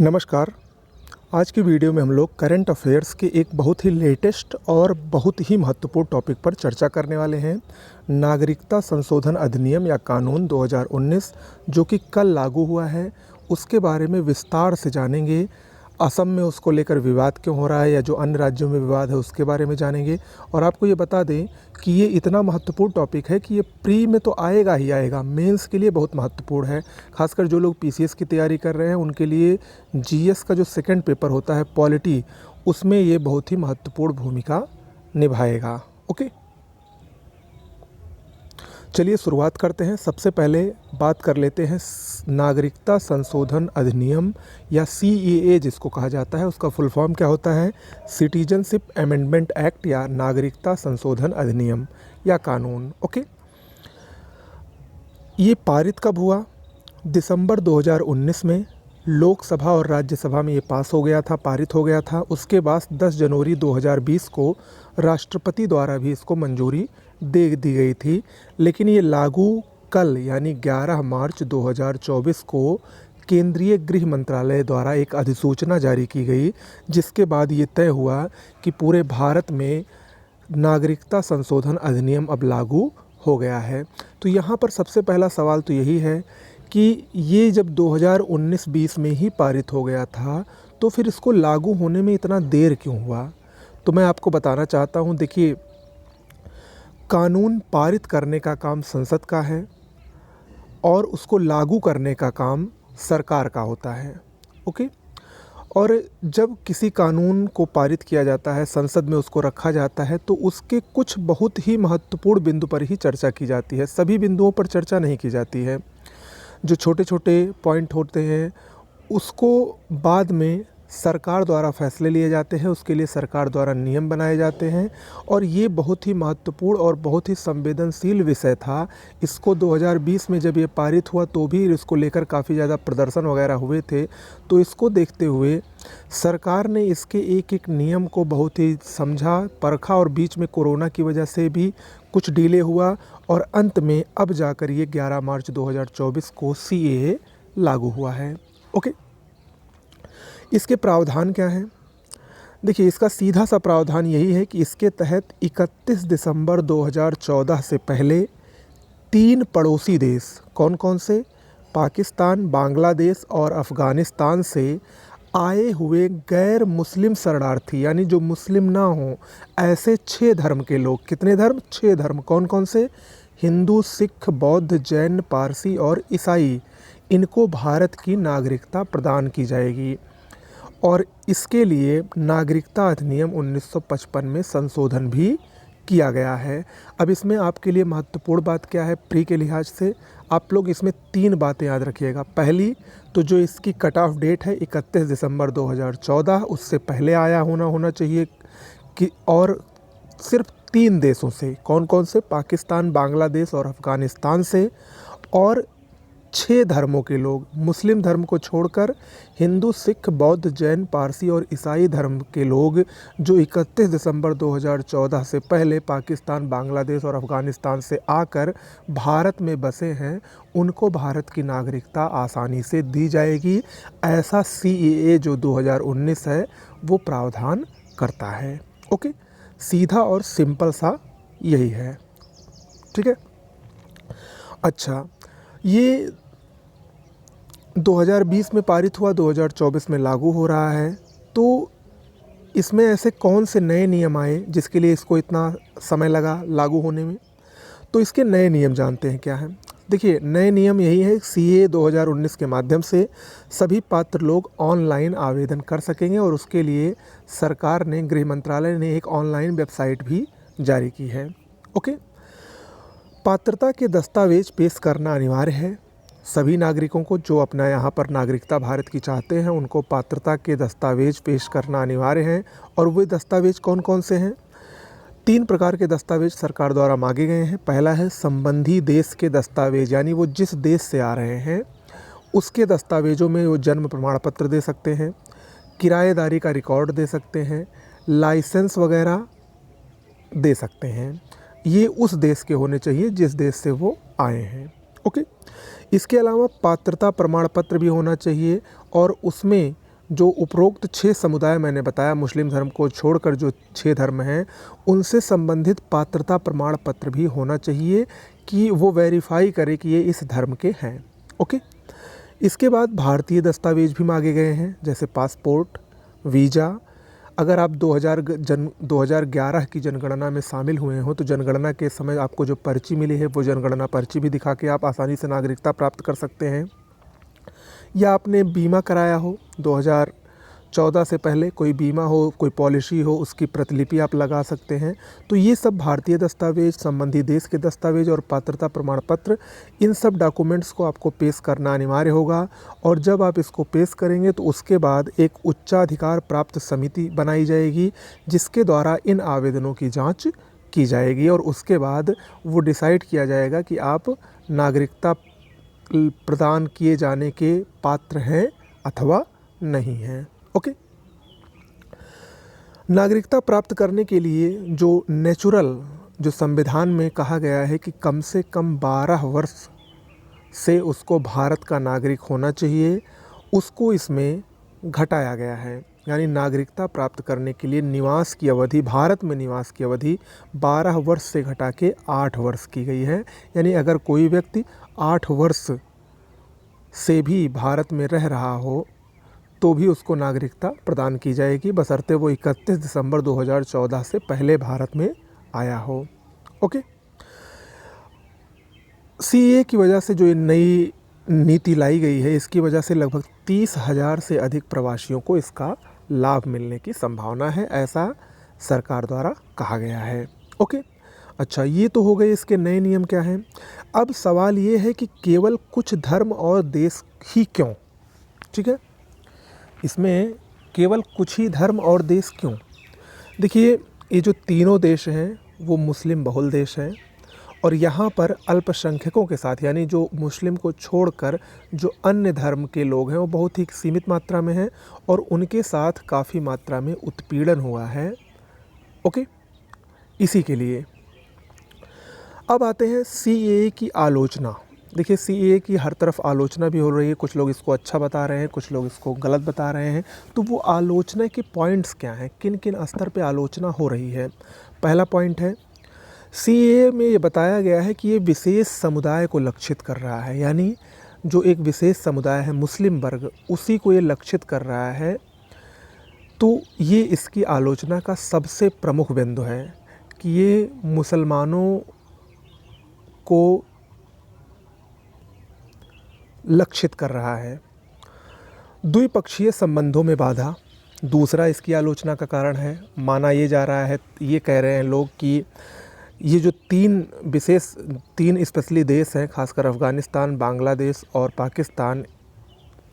नमस्कार। आज की वीडियो में हम लोग करंट अफेयर्स के एक बहुत ही लेटेस्ट और बहुत ही महत्वपूर्ण टॉपिक पर चर्चा करने वाले हैं। नागरिकता संशोधन अधिनियम या कानून 2019 जो कि कल लागू हुआ है, उसके बारे में विस्तार से जानेंगे। असम में उसको लेकर विवाद क्यों हो रहा है या जो अन्य राज्यों में विवाद है उसके बारे में जानेंगे। और आपको ये बता दें कि ये इतना महत्वपूर्ण टॉपिक है कि ये प्री में तो आएगा ही आएगा, मेंस के लिए बहुत महत्वपूर्ण है। खासकर जो लोग पीसीएस की तैयारी कर रहे हैं उनके लिए जीएस का जो सेकंड पेपर होता है पॉलिटी, उसमें ये बहुत ही महत्वपूर्ण भूमिका निभाएगा। ओके, चलिए शुरुआत करते हैं। सबसे पहले बात कर लेते हैं नागरिकता संशोधन अधिनियम या सीएए जिसको कहा जाता है, उसका फुल फॉर्म क्या होता है? सिटीजनशिप अमेंडमेंट एक्ट या नागरिकता संशोधन अधिनियम या कानून। ओके, ये पारित कब हुआ? दिसंबर 2019 में लोकसभा और राज्यसभा में ये पास हो गया था, पारित हो गया था। उसके बाद 10 जनवरी 2020 को राष्ट्रपति द्वारा भी इसको मंजूरी दे दी गई थी। लेकिन ये लागू कल यानी 11 मार्च 2024 को केंद्रीय गृह मंत्रालय द्वारा एक अधिसूचना जारी की गई, जिसके बाद ये तय हुआ कि पूरे भारत में नागरिकता संशोधन अधिनियम अब लागू हो गया है। तो यहाँ पर सबसे पहला सवाल तो यही है कि ये जब 2019-20 में ही पारित हो गया था तो फिर इसको लागू होने में इतना देर क्यों हुआ? तो मैं आपको बताना चाहता हूँ। देखिए, कानून पारित करने का काम संसद का है और उसको लागू करने का काम सरकार का होता है। ओके, और जब किसी कानून को पारित किया जाता है, संसद में उसको रखा जाता है, तो उसके कुछ बहुत ही महत्वपूर्ण बिंदु पर ही चर्चा की जाती है। सभी बिंदुओं पर चर्चा नहीं की जाती है। जो छोटे छोटे पॉइंट होते हैं उसको बाद में सरकार द्वारा फैसले लिए जाते हैं, उसके लिए सरकार द्वारा नियम बनाए जाते हैं। और ये बहुत ही महत्वपूर्ण और बहुत ही संवेदनशील विषय था। इसको 2020 में जब ये पारित हुआ तो भी इसको लेकर काफ़ी ज़्यादा प्रदर्शन वगैरह हुए थे। तो इसको देखते हुए सरकार ने इसके एक एक नियम को बहुत ही समझा, परखा, और बीच में कोरोना की वजह से भी कुछ डिले हुआ और अंत में अब जाकर ये 11 मार्च 2024 को सीएए लागू हुआ है। ओके, इसके प्रावधान क्या हैं? देखिए, इसका सीधा सा प्रावधान यही है कि इसके तहत 31 दिसंबर 2014 से पहले 3 पड़ोसी देश, कौन कौन से? पाकिस्तान, बांग्लादेश और अफ़गानिस्तान से आए हुए गैर मुस्लिम शरणार्थी, यानी जो मुस्लिम ना हो, ऐसे 6 धर्म के लोग। कितने धर्म? 6 धर्म। कौन कौन से? हिंदू, सिख, बौद्ध, जैन, पारसी और ईसाई। इनको भारत की नागरिकता प्रदान की जाएगी। और इसके लिए नागरिकता अधिनियम 1955 में संशोधन भी किया गया है। अब इसमें आपके लिए महत्वपूर्ण बात क्या है प्री के लिहाज से? आप लोग इसमें 3 बातें याद रखिएगा। पहली तो जो इसकी कट ऑफ डेट है 31 दिसंबर 2014, उससे पहले आया होना चाहिए कि, और सिर्फ 3 देशों से। कौन कौन से? पाकिस्तान, बांग्लादेश और अफ़गानिस्तान से। और 6 धर्मों के लोग, मुस्लिम धर्म को छोड़कर हिंदू, सिख, बौद्ध, जैन, पारसी और ईसाई धर्म के लोग जो 31 दिसंबर 2014 से पहले पाकिस्तान, बांग्लादेश और अफ़गानिस्तान से आकर भारत में बसे हैं, उनको भारत की नागरिकता आसानी से दी जाएगी। ऐसा सीएए जो 2019 है वो प्रावधान करता है। ओके, सीधा और सिंपल सा यही है। ठीक है। अच्छा, ये 2020 में पारित हुआ, 2024 में लागू हो रहा है। तो इसमें ऐसे कौन से नए नियम आए जिसके लिए इसको इतना समय लगा लागू होने में? तो इसके नए नियम जानते हैं क्या हैं? देखिए, नए नियम यही है, सीए 2019 के माध्यम से सभी पात्र लोग ऑनलाइन आवेदन कर सकेंगे और उसके लिए सरकार ने, गृह मंत्रालय ने एक ऑनलाइन वेबसाइट भी जारी की है। ओके, पात्रता के दस्तावेज पेश करना अनिवार्य है। सभी नागरिकों को जो अपना यहाँ पर नागरिकता भारत की चाहते हैं उनको पात्रता के दस्तावेज पेश करना अनिवार्य है। और वे दस्तावेज कौन कौन से हैं? 3 प्रकार के दस्तावेज सरकार द्वारा मांगे गए हैं। पहला है संबंधी देश के दस्तावेज, यानी वो जिस देश से आ रहे हैं उसके दस्तावेजों में वो जन्म प्रमाण पत्र दे सकते हैं, किराएदारी का रिकॉर्ड दे सकते हैं, लाइसेंस वगैरह दे सकते हैं। ये उस देश के होने चाहिए जिस देश से वो आए हैं। ओके, इसके अलावा पात्रता प्रमाण पत्र भी होना चाहिए और उसमें जो उपरोक्त 6 समुदाय मैंने बताया, मुस्लिम धर्म को छोड़कर जो 6 धर्म हैं, उनसे संबंधित पात्रता प्रमाण पत्र भी होना चाहिए कि वो वेरीफाई करे कि ये इस धर्म के हैं। ओके। इसके बाद भारतीय दस्तावेज भी मांगे गए हैं, जैसे पासपोर्ट, वीज़ा। अगर आप 2011 की जनगणना में शामिल हुए हो तो जनगणना के समय आपको जो पर्ची मिली है वो जनगणना पर्ची भी दिखा के आप आसानी से नागरिकता प्राप्त कर सकते हैं। या आपने बीमा कराया हो 2014 से पहले, कोई बीमा हो, कोई पॉलिसी हो, उसकी प्रतिलिपि आप लगा सकते हैं। तो ये सब भारतीय दस्तावेज, संबंधी देश के दस्तावेज और पात्रता प्रमाण पत्र, इन सब डॉक्यूमेंट्स को आपको पेश करना अनिवार्य होगा। और जब आप इसको पेश करेंगे तो उसके बाद एक उच्चाधिकार प्राप्त समिति बनाई जाएगी, जिसके द्वारा इन आवेदनों की जाँच की जाएगी और उसके बाद वो डिसाइड किया जाएगा कि आप नागरिकता प्रदान किए जाने के पात्र हैं अथवा नहीं हैं। ओके। नागरिकता प्राप्त करने के लिए जो संविधान में कहा गया है कि कम से कम 12 वर्ष से उसको भारत का नागरिक होना चाहिए, उसको इसमें घटाया गया है। यानी नागरिकता प्राप्त करने के लिए निवास की अवधि, भारत में निवास की अवधि 12 वर्ष से घटा के 8 वर्ष की गई है। यानी अगर कोई व्यक्ति 8 वर्ष से भी भारत में रह रहा हो तो भी उसको नागरिकता प्रदान की जाएगी, बशर्ते वो 31 दिसंबर 2014 से पहले भारत में आया हो। ओके। सीए की वजह से जो ये नई नीति लाई गई है, इसकी वजह से लगभग 30,000 से अधिक प्रवासियों को इसका लाभ मिलने की संभावना है, ऐसा सरकार द्वारा कहा गया है। ओके। अच्छा, ये तो हो गए इसके नए नियम क्या हैं। अब सवाल ये है कि केवल कुछ धर्म और देश ही क्यों? ठीक है, इसमें केवल कुछ ही धर्म और देश क्यों? देखिए, ये जो तीनों देश हैं वो मुस्लिम बहुल देश हैं और यहाँ पर अल्पसंख्यकों के साथ, यानी जो मुस्लिम को छोड़कर जो अन्य धर्म के लोग हैं वो बहुत ही सीमित मात्रा में हैं और उनके साथ काफ़ी मात्रा में उत्पीड़न हुआ है। ओके। इसी के लिए अब आते हैं सीएए की आलोचना। देखिए, सीएए की हर तरफ आलोचना भी हो रही है, कुछ लोग इसको अच्छा बता रहे हैं, कुछ लोग इसको गलत बता रहे हैं। तो वो आलोचना के पॉइंट्स क्या हैं, किन किन स्तर पे आलोचना हो रही है? पहला पॉइंट है, सीएए में ये बताया गया है कि ये विशेष समुदाय को लक्षित कर रहा है। यानी जो एक विशेष समुदाय है मुस्लिम वर्ग, उसी को ये लक्षित कर रहा है। तो ये इसकी आलोचना का सबसे प्रमुख बिंदु है कि ये मुसलमानों को लक्षित कर रहा है। द्विपक्षीय संबंधों में बाधा दूसरा इसकी आलोचना का कारण है। माना ये जा रहा है, ये कह रहे हैं लोग कि ये जो तीन स्पेशली देश हैं, खासकर अफ़गानिस्तान, बांग्लादेश और पाकिस्तान,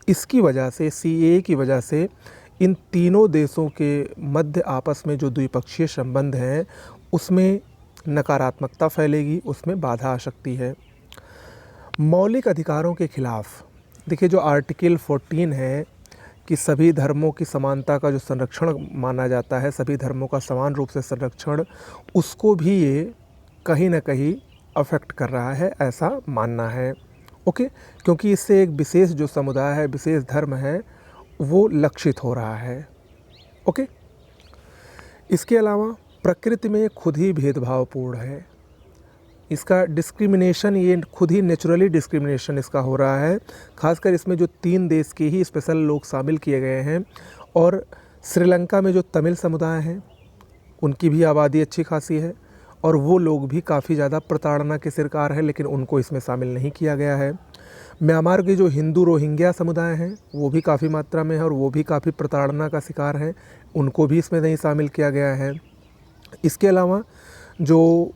इसकी वजह से, सीएए की वजह से इन तीनों देशों के मध्य आपस में जो द्विपक्षीय संबंध हैं उसमें नकारात्मकता फैलेगी, उसमें बाधा आ सकती है। मौलिक अधिकारों के खिलाफ, देखिए जो आर्टिकल 14 है कि सभी धर्मों की समानता का जो संरक्षण माना जाता है, सभी धर्मों का समान रूप से संरक्षण, उसको भी ये कहीं ना कहीं अफेक्ट कर रहा है, ऐसा मानना है। ओके। क्योंकि इससे एक विशेष जो समुदाय है, विशेष धर्म है, वो लक्षित हो रहा है। ओके। इसके अलावा प्रकृति में खुद ही भेदभावपूर्ण है, इसका डिस्क्रिमिनेशन, ये खुद ही नेचुरली डिस्क्रिमिनेशन इसका हो रहा है। खासकर इसमें जो 3 देश के ही स्पेशल लोग शामिल किए गए हैं और श्रीलंका में जो तमिल समुदाय हैं उनकी भी आबादी अच्छी खासी है और वो लोग भी काफ़ी ज़्यादा प्रताड़ना के शिकार हैं, लेकिन उनको इसमें शामिल नहीं किया गया है। म्यांमार के जो हिंदू रोहिंग्या समुदाय हैं वो भी काफ़ी मात्रा में है और वो भी काफ़ी प्रताड़ना का शिकार हैं, उनको भी इसमें नहीं शामिल किया गया है। इसके अलावा जो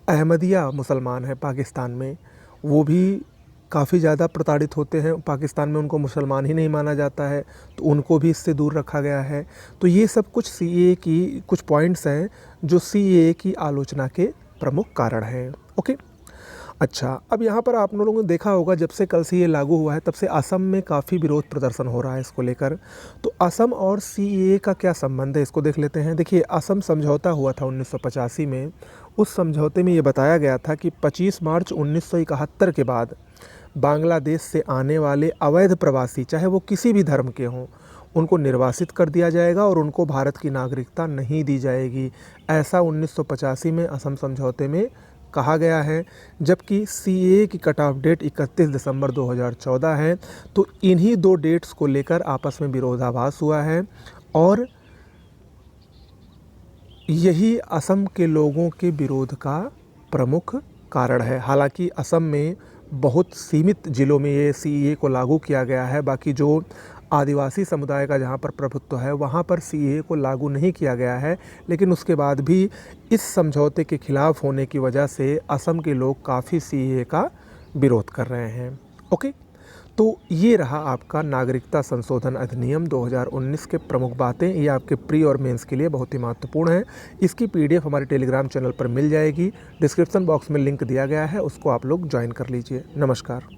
अहमदिया मुसलमान हैं पाकिस्तान में, वो भी काफ़ी ज़्यादा प्रताड़ित होते हैं। पाकिस्तान में उनको मुसलमान ही नहीं माना जाता है, तो उनको भी इससे दूर रखा गया है। तो ये सब कुछ सीएए की कुछ पॉइंट्स हैं जो सीएए की आलोचना के प्रमुख कारण हैं। ओके। अच्छा, अब यहाँ पर आप लोगों ने देखा होगा, जब से कल से ये लागू हुआ है तब से असम में काफ़ी विरोध प्रदर्शन हो रहा है इसको लेकर। तो असम और सीएए का क्या संबंध है, इसको देख लेते हैं। देखिए, असम समझौता हुआ था 1985 में। उस समझौते में ये बताया गया था कि 25 मार्च 1971 के बाद बांग्लादेश से आने वाले अवैध प्रवासी, चाहे वो किसी भी धर्म के हों, उनको निर्वासित कर दिया जाएगा और उनको भारत की नागरिकता नहीं दी जाएगी। ऐसा 1985 में असम समझौते में कहा गया है। जबकि सीएए की कट ऑफ डेट 31 दिसंबर 2014 है। तो इन्हीं दो डेट्स को लेकर आपस में विरोधाभास हुआ है और यही असम के लोगों के विरोध का प्रमुख कारण है। हालांकि असम में बहुत सीमित ज़िलों में ये सीएए को लागू किया गया है। बाकी जो आदिवासी समुदाय का जहाँ पर प्रभुत्व है वहाँ पर सीएए को लागू नहीं किया गया है। लेकिन उसके बाद भी इस समझौते के खिलाफ होने की वजह से असम के लोग काफ़ी सीएए का विरोध कर रहे हैं। ओके, तो ये रहा आपका नागरिकता संशोधन अधिनियम 2019 के प्रमुख बातें। ये आपके प्री और मेंस के लिए बहुत ही महत्वपूर्ण है। इसकी पीडीएफ हमारे टेलीग्राम चैनल पर मिल जाएगी। डिस्क्रिप्शन बॉक्स में लिंक दिया गया है, उसको आप लोग ज्वाइन कर लीजिए। नमस्कार।